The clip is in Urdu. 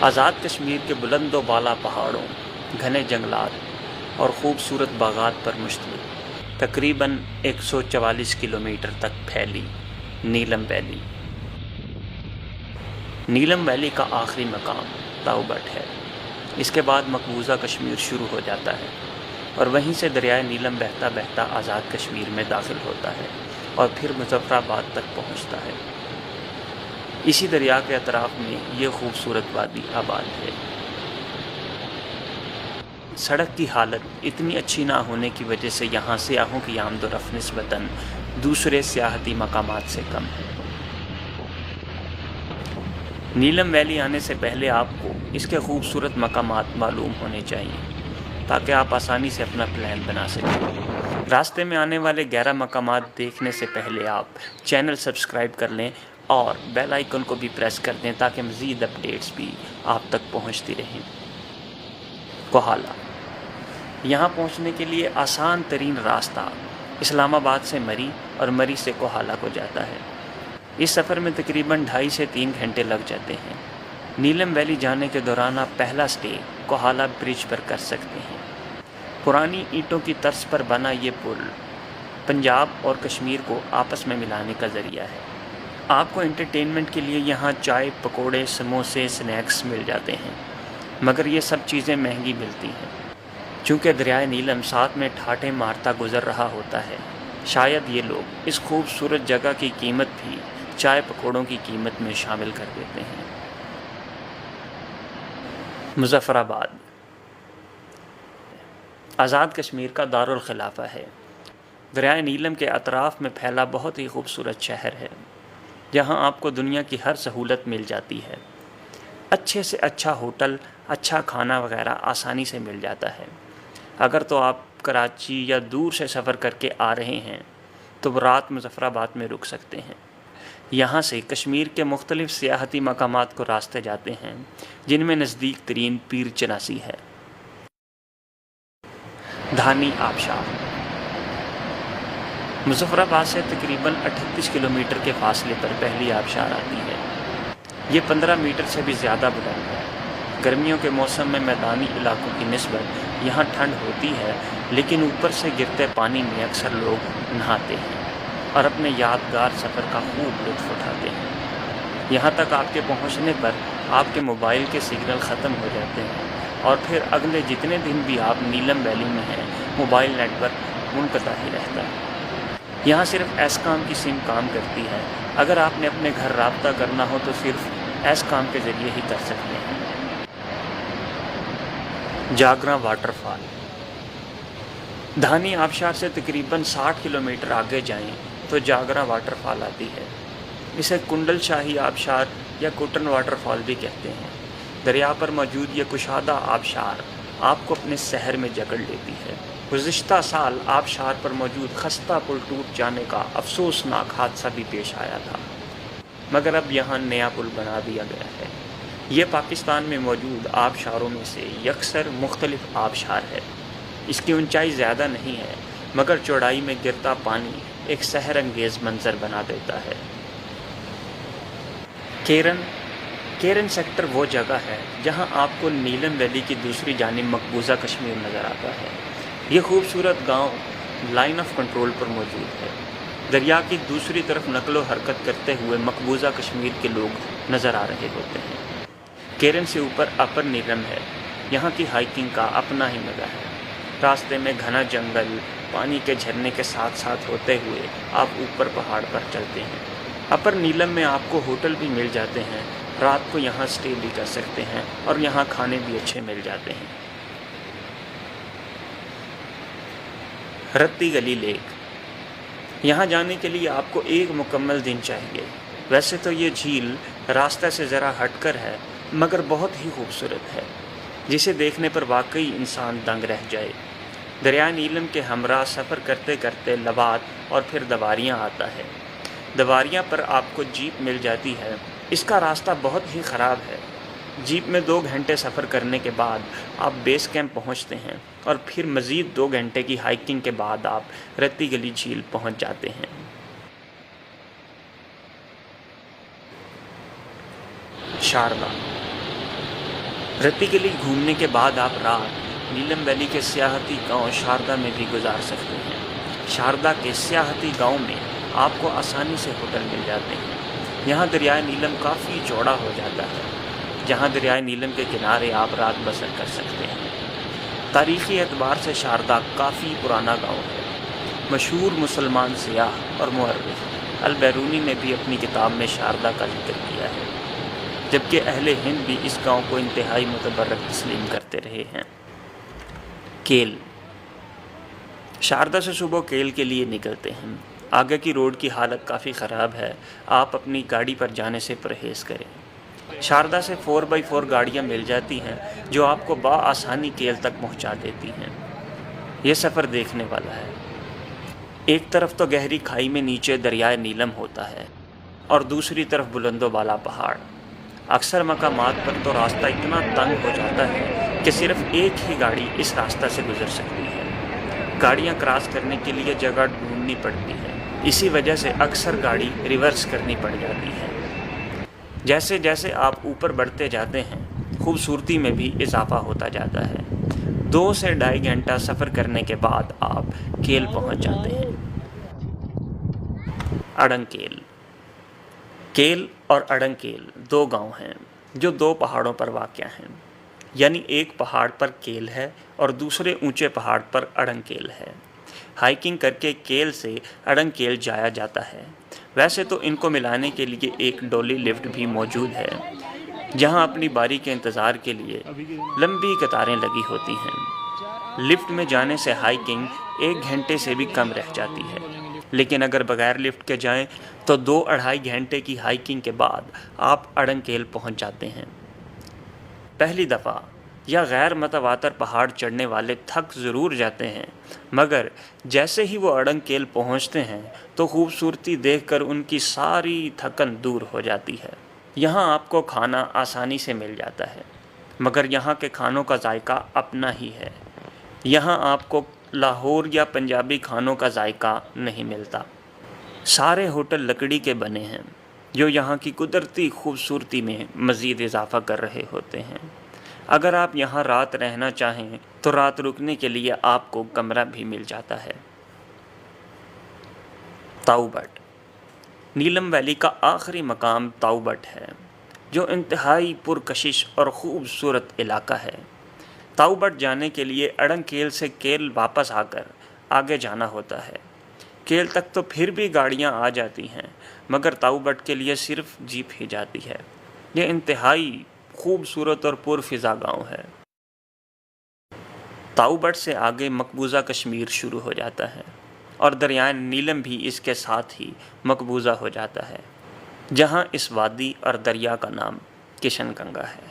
آزاد کشمیر کے بلند و بالا پہاڑوں، گھنے جنگلات اور خوبصورت باغات پر مشتمل تقریباً 144 کلومیٹر تک پھیلی نیلم ویلی۔ نیلم ویلی کا آخری مقام تاؤ بٹ ہے۔ اس کے بعد مقبوضہ کشمیر شروع ہو جاتا ہے اور وہیں سے دریائے نیلم بہتا بہتا آزاد کشمیر میں داخل ہوتا ہے اور پھر مظفر آباد تک پہنچتا ہے۔ اسی دریا کے اطراف میں یہ خوبصورت وادی آباد ہے۔ سڑک کی حالت اتنی اچھی نہ ہونے کی وجہ سے یہاں سیاحوں کی آمد و رفت نسبتاً دوسرے سیاحتی مقامات سے کم ہے۔ نیلم ویلی آنے سے پہلے آپ کو اس کے خوبصورت مقامات معلوم ہونے چاہیے تاکہ آپ آسانی سے اپنا پلان بنا سکیں۔ راستے میں آنے والے 11 مقامات دیکھنے سے پہلے آپ چینل سبسکرائب کر لیں اور بیل آئیکن کو بھی پریس کر دیں تاکہ مزید اپڈیٹس بھی آپ تک پہنچتی رہیں۔ کوہالہ، یہاں پہنچنے کے لیے آسان ترین راستہ اسلام آباد سے مری اور مری سے کوہالہ کو جاتا ہے۔ اس سفر میں تقریباً 2.5 سے 3 گھنٹے لگ جاتے ہیں۔ نیلم ویلی جانے کے دوران آپ پہلا سٹے کوہالہ برج پر کر سکتے ہیں۔ پرانی اینٹوں کی طرز پر بنا یہ پل پنجاب اور کشمیر کو آپس میں ملانے کا ذریعہ ہے۔ آپ کو انٹرٹینمنٹ کے لیے یہاں چائے، پکوڑے، سموسے، سنیکس مل جاتے ہیں، مگر یہ سب چیزیں مہنگی ملتی ہیں۔ چونکہ دریائے نیلم ساتھ میں ٹھاٹھیں مارتا گزر رہا ہوتا ہے، شاید یہ لوگ اس خوبصورت جگہ کی قیمت بھی چائے پکوڑوں کی قیمت میں شامل کر دیتے ہیں۔ مظفر آباد آزاد کشمیر کا دارالخلافہ ہے۔ دریائے نیلم کے اطراف میں پھیلا بہت ہی خوبصورت شہر ہے، جہاں آپ کو دنیا کی ہر سہولت مل جاتی ہے۔ اچھے سے اچھا ہوٹل، اچھا کھانا وغیرہ آسانی سے مل جاتا ہے۔ اگر تو آپ کراچی یا دور سے سفر کر کے آ رہے ہیں تو رات مظفر آباد میں رک سکتے ہیں۔ یہاں سے کشمیر کے مختلف سیاحتی مقامات کو راستے جاتے ہیں، جن میں نزدیک ترین پیر چناسی ہے۔ دھانی آبشار مظفر آباد سے تقریباً 38 کلومیٹر کے فاصلے پر پہلی آبشار آتی ہے۔ یہ 15 میٹر سے بھی زیادہ بلند ہے۔ گرمیوں کے موسم میں میدانی علاقوں کی نسبت یہاں ٹھنڈ ہوتی ہے، لیکن اوپر سے گرتے پانی میں اکثر لوگ نہاتے ہیں اور اپنے یادگار سفر کا خوب لطف اٹھاتے ہیں۔ یہاں تک آپ کے پہنچنے پر آپ کے موبائل کے سگنل ختم ہو جاتے ہیں اور پھر اگلے جتنے دن بھی آپ نیلم ویلی میں ہیں موبائل نیٹ ورک منقطع ہی رہتا ہے۔ یہاں صرف ایس کام کی سم کام کرتی ہے۔ اگر آپ نے اپنے گھر رابطہ کرنا ہو تو صرف ایس کام کے ذریعے ہی کر سکتے ہیں۔ جاگراں واٹر فال دھانی آبشار سے تقریباً 60 کلومیٹر آگے جائیں تو جاگراں واٹر فال آتی ہے۔ اسے کنڈل شاہی آبشار یا کوٹن واٹر فال بھی کہتے ہیں۔ دریا پر موجود یہ کشادہ آبشار آپ کو اپنے سحر میں جکڑ لیتی ہے۔ گزشتہ سال آبشار پر موجود خستہ پل ٹوٹ جانے کا افسوسناک حادثہ بھی پیش آیا تھا، مگر اب یہاں نیا پل بنا دیا گیا ہے۔ یہ پاکستان میں موجود آبشاروں میں سے یکسر مختلف آبشار ہے۔ اس کی اونچائی زیادہ نہیں ہے، مگر چوڑائی میں گرتا پانی ایک سحر انگیز منظر بنا دیتا ہے۔ کیرن سیکٹر وہ جگہ ہے جہاں آپ کو نیلم ویلی کی دوسری جانب مقبوضہ کشمیر نظر آتا ہے۔ یہ خوبصورت گاؤں لائن آف کنٹرول پر موجود ہے۔ دریا کی دوسری طرف نقل و حرکت کرتے ہوئے مقبوضہ کشمیر کے لوگ نظر آ رہے ہوتے ہیں۔ کیرن سے اوپر اپر نیلم ہے۔ یہاں کی ہائکنگ کا اپنا ہی مزہ ہے۔ راستے میں گھنا جنگل، پانی کے جھرنے کے ساتھ ساتھ ہوتے ہوئے آپ اوپر پہاڑ پر چلتے ہیں۔ اپر نیلم میں آپ کو ہوٹل بھی مل جاتے ہیں، رات کو یہاں سٹے بھی کر سکتے ہیں اور یہاں کھانے بھی اچھے مل جاتے ہیں۔ رتی گلی لیک، یہاں جانے کے لیے آپ کو ایک مکمل دن چاہیے۔ ویسے تو یہ جھیل راستہ سے ذرا ہٹ کر ہے، مگر بہت ہی خوبصورت ہے، جسے دیکھنے پر واقعی انسان دنگ رہ جائے۔ دریائے نیلم کے ہمراہ سفر کرتے کرتے لبات اور پھر دواریاں آتا ہے۔ دواریاں پر آپ کو جیپ مل جاتی ہے۔ اس کا راستہ بہت ہی خراب ہے۔ جیپ میں 2 گھنٹے سفر کرنے کے بعد آپ بیس کیمپ پہنچتے ہیں اور پھر مزید 2 گھنٹے کی ہائکنگ کے بعد آپ رتی گلی جھیل پہنچ جاتے ہیں۔ شاردا رتی گلی گھومنے کے بعد آپ رات نیلم ویلی کے سیاحتی گاؤں شاردا میں بھی گزار سکتے ہیں۔ شاردا کے سیاحتی گاؤں میں آپ کو آسانی سے ہوٹل مل جاتے ہیں۔ یہاں دریائے نیلم کافی چوڑا ہو جاتا ہے، جہاں دریائے نیلم کے کنارے آپ رات بسر کر سکتے ہیں۔ تاریخی اعتبار سے شاردا کافی پرانا گاؤں ہے۔ مشہور مسلمان سیاح اور مورخ البیرونی نے بھی اپنی کتاب میں شاردا کا ذکر کیا ہے، جبکہ اہل ہند بھی اس گاؤں کو انتہائی متبرک تسلیم کرتے رہے ہیں۔ کیل۔ شاردا سے صبح کیل کے لیے نکلتے ہیں۔ آگے کی روڈ کی حالت کافی خراب ہے، آپ اپنی گاڑی پر جانے سے پرہیز کریں۔ شاردا سے 4x4 گاڑیاں مل جاتی ہیں جو آپ کو بآسانی کیل تک پہنچا دیتی ہیں۔ یہ سفر دیکھنے والا ہے۔ ایک طرف تو گہری کھائی میں نیچے دریائے نیلم ہوتا ہے اور دوسری طرف بلند و بالا پہاڑ۔ اکثر مقامات پر تو راستہ اتنا تنگ ہو جاتا ہے کہ صرف ایک ہی گاڑی اس راستہ سے گزر سکتی ہے۔ گاڑیاں کراس کرنے کے لیے جگہ ڈھونڈنی پڑتی ہے، اسی وجہ سے اکثر گاڑی ریورس کرنی پڑ جاتی ہے۔ جیسے جیسے آپ اوپر بڑھتے جاتے ہیں، خوبصورتی میں بھی اضافہ ہوتا جاتا ہے۔ 2 سے 2.5 گھنٹہ سفر کرنے کے بعد آپ کیل پہنچ جاتے ہیں۔ اڈنگ کیل۔ کیل اور اڈنگ کیل 2 گاؤں ہیں جو 2 پہاڑوں پر واقع ہیں، یعنی ایک پہاڑ پر کیل ہے اور دوسرے اونچے پہاڑ پر اڈنگ کیل ہے۔ ہائیکنگ کر کے کیل سے اڈنگ کیل جایا جاتا ہے۔ ویسے تو ان کو ملانے کے لیے ایک ڈولی لفٹ بھی موجود ہے، جہاں اپنی باری کے انتظار کے لیے لمبی قطاریں لگی ہوتی ہیں۔ لفٹ میں جانے سے ہائیکنگ 1 گھنٹے سے بھی کم رہ جاتی ہے، لیکن اگر بغیر لفٹ کے جائیں تو 2-2.5 گھنٹے کی ہائیکنگ کے بعد آپ اڈنگ کیل پہنچ جاتے ہیں۔ پہلی دفعہ یا غیر متواتر پہاڑ چڑھنے والے تھک ضرور جاتے ہیں، مگر جیسے ہی وہ اڈنگ کیل پہنچتے ہیں تو خوبصورتی دیکھ کر ان کی ساری تھکن دور ہو جاتی ہے۔ یہاں آپ کو کھانا آسانی سے مل جاتا ہے، مگر یہاں کے کھانوں کا ذائقہ اپنا ہی ہے۔ یہاں آپ کو لاہور یا پنجابی کھانوں کا ذائقہ نہیں ملتا۔ سارے ہوٹل لکڑی کے بنے ہیں، جو یہاں کی قدرتی خوبصورتی میں مزید اضافہ کر رہے ہوتے ہیں۔ اگر آپ یہاں رات رہنا چاہیں تو رات رکنے کے لیے آپ کو کمرہ بھی مل جاتا ہے۔ تاؤ بٹ۔ نیلم ویلی کا آخری مقام تاؤ بٹ ہے، جو انتہائی پرکشش اور خوبصورت علاقہ ہے۔ تاؤ بٹ جانے کے لیے اڈنگ کیل سے کیل واپس آ کر آگے جانا ہوتا ہے۔ کیل تک تو پھر بھی گاڑیاں آ جاتی ہیں، مگر تاؤ بٹ کے لیے صرف جیپ ہی جاتی ہے۔ یہ انتہائی خوبصورت اور پرفضا گاؤں ہے۔ تاؤ بٹ سے آگے مقبوضہ کشمیر شروع ہو جاتا ہے اور دریائے نیلم بھی اس کے ساتھ ہی مقبوضہ ہو جاتا ہے، جہاں اس وادی اور دریا کا نام کشن گنگا ہے۔